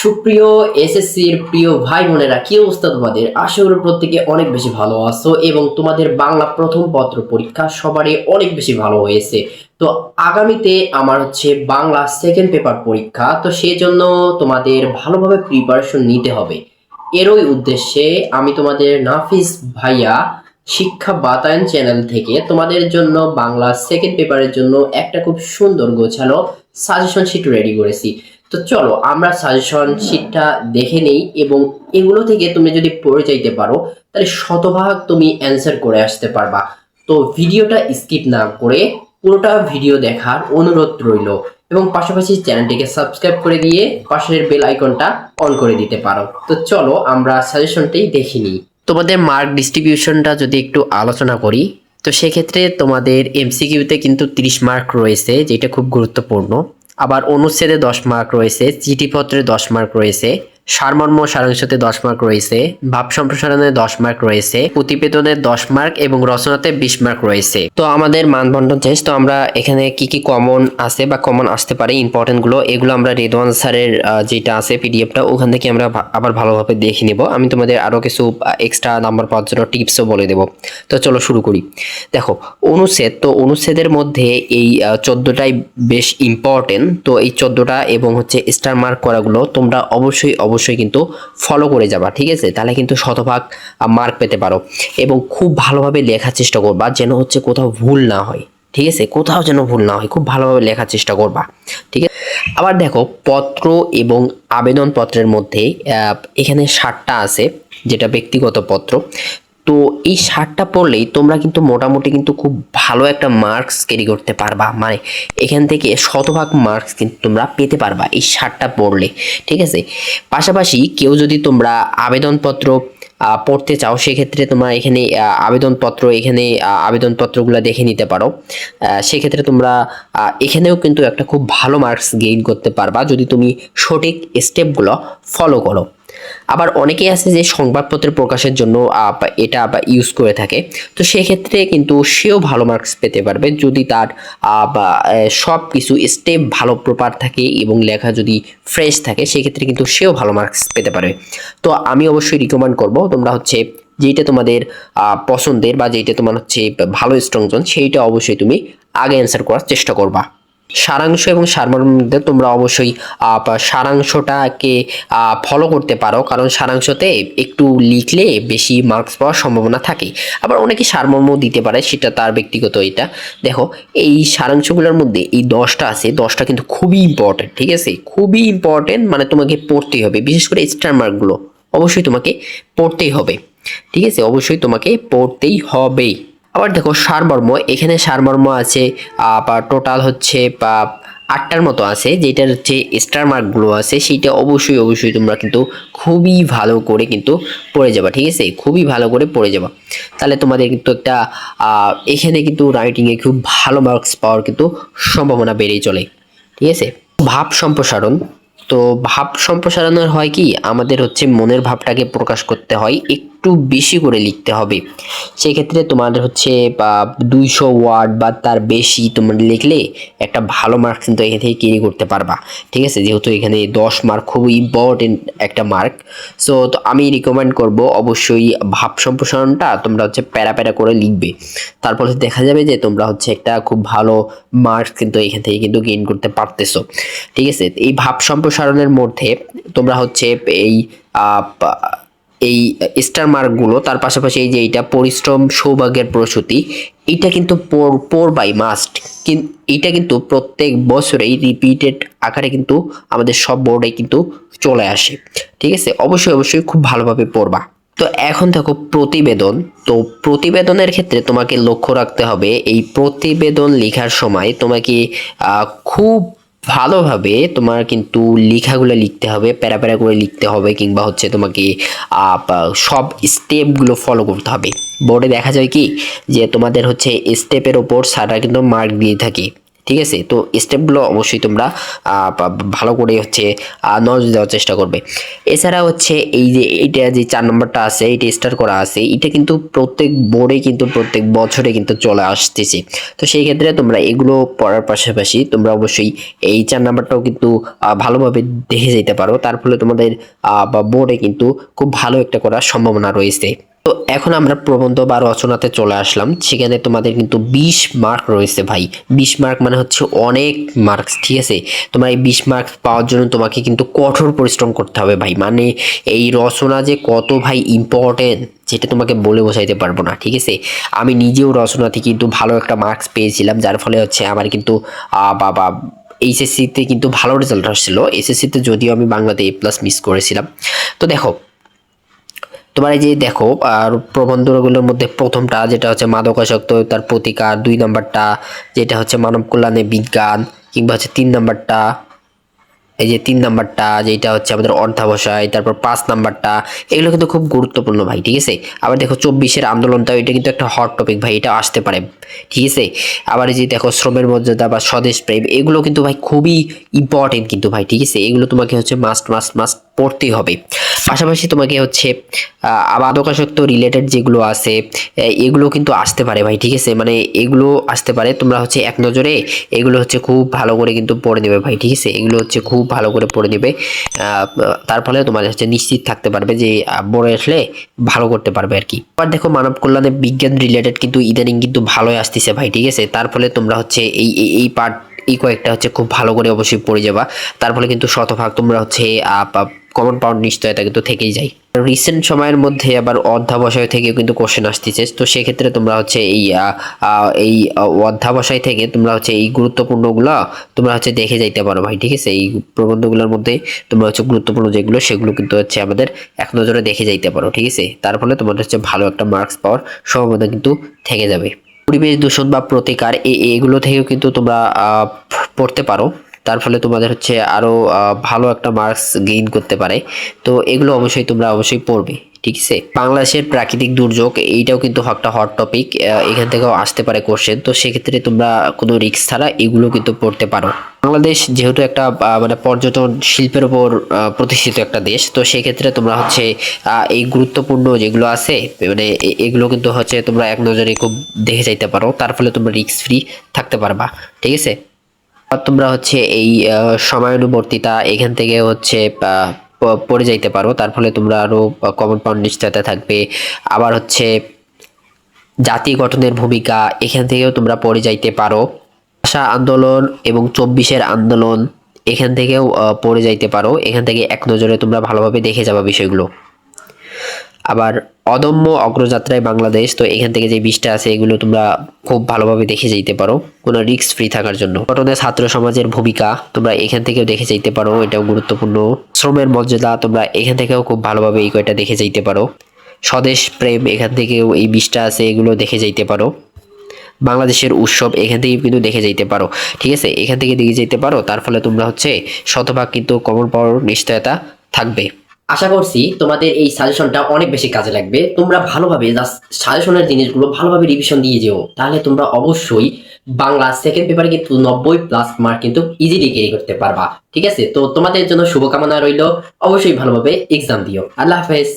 সুপ্রিয় এসএসসির প্রিয় ভাই বোনেরা, কি অবস্থা তোমাদের? আশা করি প্রত্যেকে অনেক বেশি ভালো আছো এবং তোমাদের বাংলা প্রথম পত্র পরীক্ষা সবারই অনেক বেশি ভালো হয়েছে। তো আগামীতে আমার হচ্ছে বাংলা সেকেন্ড পেপার পরীক্ষা, তো সেই জন্য তোমাদের ভালোভাবে প্রিপারেশন নিতে হবে। এরই উদ্দেশ্যে আমি তোমাদের নাফিস ভাইয়া শিক্ষা বাতায়ন চ্যানেল থেকে তোমাদের জন্য বাংলা সেকেন্ড পেপারের জন্য একটা খুব সুন্দর গোছালো সাজেশন শিট রেডি করেছি। তো চলো আমরা সাজেশন শিটটা দেখে নেই এবং এগুলো থেকে তুমি যদি পড়ে যাইতে পারো তাহলে শতভাগ তুমি অ্যান্সার করে আসতে পারবা। তো ভিডিওটা স্কিপ না করে পুরোটা ভিডিও দেখার অনুরোধ রইল এবং পাশাপাশি চ্যানেলটিকে সাবস্ক্রাইব করে দিয়ে পাশের বেল আইকনটা অন করে দিতে পারো। তো চলো আমরা সাজেশনটাই দেখে নিই। তোমাদের মার্ক ডিস্ট্রিবিউশনটা যদি একটু আলোচনা করি, তো সেক্ষেত্রে তোমাদের এমসিকিউতে কিন্তু 30 মার্ক রয়েছে, যেটা খুব গুরুত্বপূর্ণ। আবার অনুচ্ছেদে 10 মার্ক রয়েছে, চিঠিপত্রে 10 মার্ক রয়েছে, সারমর্ম সারাংশতে 10 মার্ক রয়েছে, ভাব সম্প্রসারণে 10 মার্ক রয়েছে, প্রতিবেদনে 10 মার্ক এবং রচনাতে 20 মার্ক রয়েছে। তো আমাদের মানবন্ধন টেস্ট, তো আমরা এখানে কি কি কমন আছে বা কমন আসতে পারে ইম্পর্টেন্ট গুলো, এগুলো আমরা রেদওয়ান স্যারের যেটা আছে পিডিএফটা, ওখান থেকে আমরা আবার ভালোভাবে দেখে নিব। আমি তোমাদের আরো কিছু এক্সট্রা নাম্বার পাওয়ার জন্য টিপসও বলে দেব। তো চলো শুরু করি। দেখো অনুচ্ছেদ, তো অনুচ্ছেদের মধ্যে এই 14টাই বেশ ইম্পর্টেন্ট। তো এই 14টা এবং হচ্ছে স্টার মার্ক করাগুলো তোমরা অবশ্যই কিন্তু ফলো করে যাবা, ঠিক আছে? তাহলে কিন্তু শতভাগ মার্ক পেতে পারো এবং খুব ভালোভাবে লেখার চেষ্টা করবা যেন হচ্ছে কোথাও ভুল না হয়, ঠিক আছে? কোথাও যেন ভুল না হয়, খুব ভালোভাবে লেখার চেষ্টা করবা, ঠিক আছে? আবার দেখো পত্র এবং আবেদন পত্রের মধ্যে এখানে 7টা আছে, যেটা ব্যক্তিগত পত্র। তো এই 7টা পড়লেই তোমরা কিন্তু মোটামুটি কিন্তু খুব ভালো একটা মার্কস ক্যারি করতে পারবা, মানে এখান থেকে শতভাগ মার্কস কিন্তু তোমরা পেতে পারবা এই 7টা পড়লে, ঠিক আছে? পাশাপাশি কেউ যদি তোমরা আবেদনপত্র পড়তে চাও, সেক্ষেত্রে তোমরা এখানে আবেদনপত্রগুলো দেখে নিতে পারো। সেক্ষেত্রে তোমরা এখানেও কিন্তু একটা খুব ভালো মার্কস গেইন করতে পারবা যদি তুমি সঠিক স্টেপগুলো ফলো করো। আবার অনেকেই আছে যে সংবাদপত্র প্রকাশের জন্য এটা ইউজ করে থাকে, তো সেক্ষেত্রে কিন্তু সেও ভালো মার্কস পেতে পারবে যদি তার সব কিছু স্টেপ ভালো প্রপার থাকে এবং লেখা যদি ফ্রেশ থাকে, সেক্ষেত্রে কিন্তু সেও ভালো মার্কস পেতে পারবে। তো আমি অবশ্যই রিকমেন্ড করব তোমরা হচ্ছে যেইটা তোমাদের পছন্দের বা যেইটা তোমার হচ্ছে ভালো স্ট্রং জোন, সেইটা অবশ্যই তুমি আগে অ্যান্সার করার চেষ্টা করবা। সারাংশ এবং সারমর্মের মধ্যে তোমরা অবশ্যই সারাংশটাকে ফলো করতে পারো, কারণ সারাংশতে একটু লিখলে বেশি মার্কস পাওয়ার সম্ভাবনা থাকে। আবার অনেকে সারমর্ম দিতে পারে, সেটা তার ব্যক্তিগত। এটা দেখো এই সারাংশগুলোর মধ্যে এই 10টা আছে, 10টা কিন্তু খুবই ইম্পর্টেন্ট, ঠিক আছে? খুবই ইম্পর্টেন্ট, মানে তোমাকে পড়তেই হবে। বিশেষ করে স্টার মার্কগুলো অবশ্যই তোমাকে পড়তেই হবে, ঠিক আছে? অবশ্যই তোমাকে পড়তেই হবে। আবার দেখো সারমর্ম, এখানে সারমর্ম আছে টোটাল হচ্ছে 8টার মতো আছে, যেটার হচ্ছে স্টার মার্কগুলো আছে সেইটা অবশ্যই তোমরা কিন্তু খুবই ভালো করে কিন্তু পড়ে যাবা, ঠিক আছে? খুবই ভালো করে পড়ে যাবা, তাহলে তোমাদের কিন্তু একটা এখানে কিন্তু রাইটিংয়ে খুব ভালো মার্কস পাওয়ার কিন্তু সম্ভাবনা বেড়েই চলে, ঠিক আছে? ভাব সম্প্রসারণ, তো ভাব সম্প্রসারণের হয় কি, আমাদের হচ্ছে মনের ভাবটাকে প্রকাশ করতে হয়, একটু বেশি করে লিখতে হবে। সেক্ষেত্রে তোমাদের হচ্ছে 200 ওয়ার্ড বা তার বেশি তোমরা লিখলে একটা ভালো মার্কস কিন্তু এখান থেকে ক্যারি করতে পারবা, ঠিক আছে? যেহেতু এখানে 10 মার্ক খুবই ইম্পর্টেন্ট একটা মার্ক। সো তো আমি রিকমেন্ড করব অবশ্যই ভাব সম্প্রসারণটা তোমরা হচ্ছে প্যারা করে লিখবে, তারপরে দেখা যাবে যে তোমরা হচ্ছে একটা খুব ভালো মার্কস কিন্তু এখান থেকে কিন্তু গেইন করতে পারতেছো, ঠিক আছে? এই ভাব সম্প্রসারণের মধ্যে তোমরা হচ্ছে এই এই স্টার মার্কগুলো, তার পাশাপাশি এই যে এইটা পরিশ্রম সৌভাগ্যের প্রসূতি, এইটা কিন্তু পড়বাই মাস্ট। এইটা কিন্তু প্রত্যেক বছরেই রিপিটেড আকারে কিন্তু আমাদের সব বোর্ডে কিন্তু চলে আসে, ঠিক আছে? অবশ্যই খুব ভালোভাবে পড়বা। তো এখন দেখো প্রতিবেদন, তো প্রতিবেদনের ক্ষেত্রে তোমাকে লক্ষ্য রাখতে হবে এই প্রতিবেদন লেখার সময় তোমাকে খুব ভালোভাবে তোমার কিন্তু লেখাগুলো লিখতে হবে, প্যারা করে লিখতে হবে, কিংবা হচ্ছে তোমাকে সব স্টেপগুলো ফলো করতে হবে। বোর্ডে দেখা যায় কি যে তোমাদের হচ্ছে স্টেপের ওপর স্যাররা কিন্তু মার্ক দিয়ে থাকে, ঠিক আছে। তো স্টেপগুলো অবশ্যই তোমরা ভালো করে হচ্ছে নজর দেওয়ার চেষ্টা করবে। এছাড়া হচ্ছে এই যে এইটা যে 4 নম্বরটা আছে, এটা স্টার করা আছে, এটা কিন্তু প্রত্যেক বোর্ডে কিন্তু প্রত্যেক বছরে কিন্তু চলে আসতেছে। তো সেই ক্ষেত্রে তোমরা এগুলো পড়ার পাশাপাশি তোমরা অবশ্যই এই 4 নাম্বারটাও কিন্তু ভালোভাবে দেখে যেতে পারো। তার ফলে তোমাদের বোর্ডে কিন্তু খুব ভালো একটা করার সম্ভাবনা রয়েছে। তো এখন আমরা প্রবন্ধ বা রচনাতে চলে আসলাম। সেখানে তোমাদের কিন্তু 20 মার্ক রয়েছে ভাই। 20 মার্ক মানে হচ্ছে অনেক মার্কস, ঠিক আছে। তোমার এই 20 মার্কস পাওয়ার জন্য তোমাকে কিন্তু কঠোর পরিশ্রম করতে হবে ভাই। মানে এই রচনা যে কত ভাই ইম্পর্টেন্ট, যেটা তোমাকে বলে বোঝাইতে পারবো না, ঠিক আছে। আমি নিজেও রচনাতে কিন্তু ভালো একটা মার্কস পেয়েছিলাম, যার ফলে হচ্ছে আমার কিন্তু বাবা এইচএসসিতে কিন্তু ভালো রেজাল্ট আসছিল। এসএসসিতে যদিও আমি বাংলাতে A+ মিস করেছিলাম। তো দেখো তোমার এই যে দেখো আর প্রবন্ধগুলোর মধ্যে প্রথমটা যেটা হচ্ছে মাদকাসক্ত তার প্রতিকার, 2 নাম্বারটা যেটা হচ্ছে মানব কল্যাণে বিজ্ঞান, কিংবা হচ্ছে 3 নাম্বারটা এই যে 3 নাম্বারটা যেটা হচ্ছে আমাদের অর্ধাবসায়, তারপর 5 নাম্বারটা, এগুলো কিন্তু খুব গুরুত্বপূর্ণ ভাই, ঠিক আছে। আবার দেখো 24-এর আন্দোলনটা, এটা কিন্তু একটা হট টপিক ভাই, এটা আসতে পারে, ঠিক আছে। আবার এই যে দেখো শ্রমের মর্যাদা বা স্বদেশ প্রেম, এগুলো কিন্তু ভাই খুবই ইম্পর্টেন্ট কিন্তু ভাই, ঠিক আছে। এগুলো তোমাকে হচ্ছে মাস্ট পড়তেই হবে। পাশাপাশি তোমাকে হচ্ছে মাদকাসক্ত রিলেটেড যেগুলো আছে এগুলো কিন্তু আসতে পারে ভাই, ঠিক আছে। মানে এগুলো আসতে পারে, তোমরা হচ্ছে এক নজরে এগুলো হচ্ছে খুব ভালো করে কিন্তু পড়ে নেবে ভাই, ঠিক আছে। এগুলো হচ্ছে খুব ভালো করে পড়ে নেবে, তার ফলে তোমার হচ্ছে নিশ্চিত থাকতে পারবে যে বড় আসলে ভালো করতে পারবে আর কি। আবার দেখো মানব কল্যাণে বিজ্ঞান রিলেটেড কিন্তু ইদানিং কিন্তু ভালোই আসতেছে ভাই, ঠিক আছে। তার ফলে তোমরা হচ্ছে এই পার্ট এই কয়েকটা হচ্ছে খুব ভালো করে অবশ্যই পড়ে যাবা। তার ফলে কিন্তু শতভাগ তোমরা হচ্ছে কমন পাওয়ার নিশ্চয়তা কিন্তু থেকেই যায়। রিসেন্ট সময়ের মধ্যে আবার অধ্যাবসায় থেকে কিন্তু কোশ্চেন আসতেছে। তো সেক্ষেত্রে তোমরা হচ্ছে এই অধ্যাবসায় থেকে তোমরা হচ্ছে এই গুরুত্বপূর্ণগুলো তোমরা হচ্ছে দেখে যাইতে পারো ভাই, ঠিক আছে। এই প্রবন্ধগুলোর মধ্যে তোমরা হচ্ছে গুরুত্বপূর্ণ যেগুলো সেগুলো কিন্তু হচ্ছে আমাদের এক নজরে দেখে যাইতে পারো, ঠিক আছে। তার ফলে তোমাদের হচ্ছে ভালো একটা মার্কস পাওয়ার সম্ভাবনা কিন্তু থেকে যাবে। পরিবেশ দূষণ বা প্রতিকার এগুলো থেকেও কিন্তু তোমরা পড়তে পারো। তার ফলে তোমাদের হচ্ছে আরো ভালো একটা মার্কস গেইন করতে পারে। তো এগুলো অবশ্যই তোমরা অবশ্যই পড়বে, ঠিক আছে। বাংলাদেশের প্রাকৃতিক দুর্যোগ, এইটাও কিন্তু একটা হট টপিক, এখান থেকেও আসতে পারে কোশ্চেন। তো সেক্ষেত্রে তোমরা কোনো রিস্ক ছাড়া এগুলো কিন্তু পড়তে পারো। বাংলাদেশ যেহেতু একটা মানে পর্যটন শিল্পের উপর প্রতিষ্ঠিত একটা দেশ, তো সেক্ষেত্রে তোমরা হচ্ছে এই গুরুত্বপূর্ণ যেগুলো আছে মানে এগুলো কিন্তু হচ্ছে তোমরা এক নজরে খুব দেখে যাইতে পারো। তার ফলে তোমরা রিস্ক ফ্রি থাকতে পারবা, ঠিক আছে। আর তোমরা হচ্ছে এই সময়ানুবর্তিতা এখান থেকে হচ্ছে পড়ে যাইতে পারো। তার ফলে তোমরা আরো কমন পাওয়ার নিশ্চয়তা থাকবে। আবার হচ্ছে জাতি গঠনের ভূমিকা, এখান থেকেও তোমরা পড়ে যাইতে পারো। ভাষা আন্দোলন এবং 24-এর আন্দোলন, এখান থেকেও পড়ে যাইতে পারো। এখান থেকে এক নজরে তোমরা ভালোভাবে দেখে যাবা বিষয়গুলো। আবার অদম্য অগ্রযাত্রায় বাংলাদেশ, তো এখান থেকে যে 20টা আছে এগুলো তোমরা খুব ভালোভাবে দেখে যেতে পারো কোনো রিস্ক ফ্রি থাকার জন্য। গঠনে ছাত্র সমাজের ভূমিকা তোমরা এখান থেকেও দেখে যেতে পারো, এটাও গুরুত্বপূর্ণ। শ্রমের মর্যাদা তোমরা এখান থেকেও খুব ভালোভাবে এই কয়টা দেখে যেতে পারো। স্বদেশ প্রেম, এখান থেকেও এই 20টা আছে এগুলো দেখে যেতে পারো। বাংলাদেশের উৎসব, এখান থেকে কিন্তু দেখে যেতে পারো, ঠিক আছে। এখান থেকে দেখে যেতে পারো, তার ফলে তোমরা হচ্ছে শতভাগ কিন্তু কমন পাওয়ার নিশ্চয়তা থাকবে। আশা করছি তোমাদের এই সাজেশনটা অনেক বেশি কাজে লাগবে। তোমরা ভালোভাবে জাস্ট সাজেশনের জিনিসগুলো ভালোভাবে রিভিশন দিয়ে যেও, তাহলে তোমরা অবশ্যই বাংলা সেকেন্ড পেপারে কিন্তু 90+ মার্ক কিন্তু ইজিলি ক্যারি করতে পারবা, ঠিক আছে। তো তোমাদের জন্য শুভকামনা রইল, অবশ্যই ভালোভাবে এক্সাম দিও। আল্লাহ হাফেজ।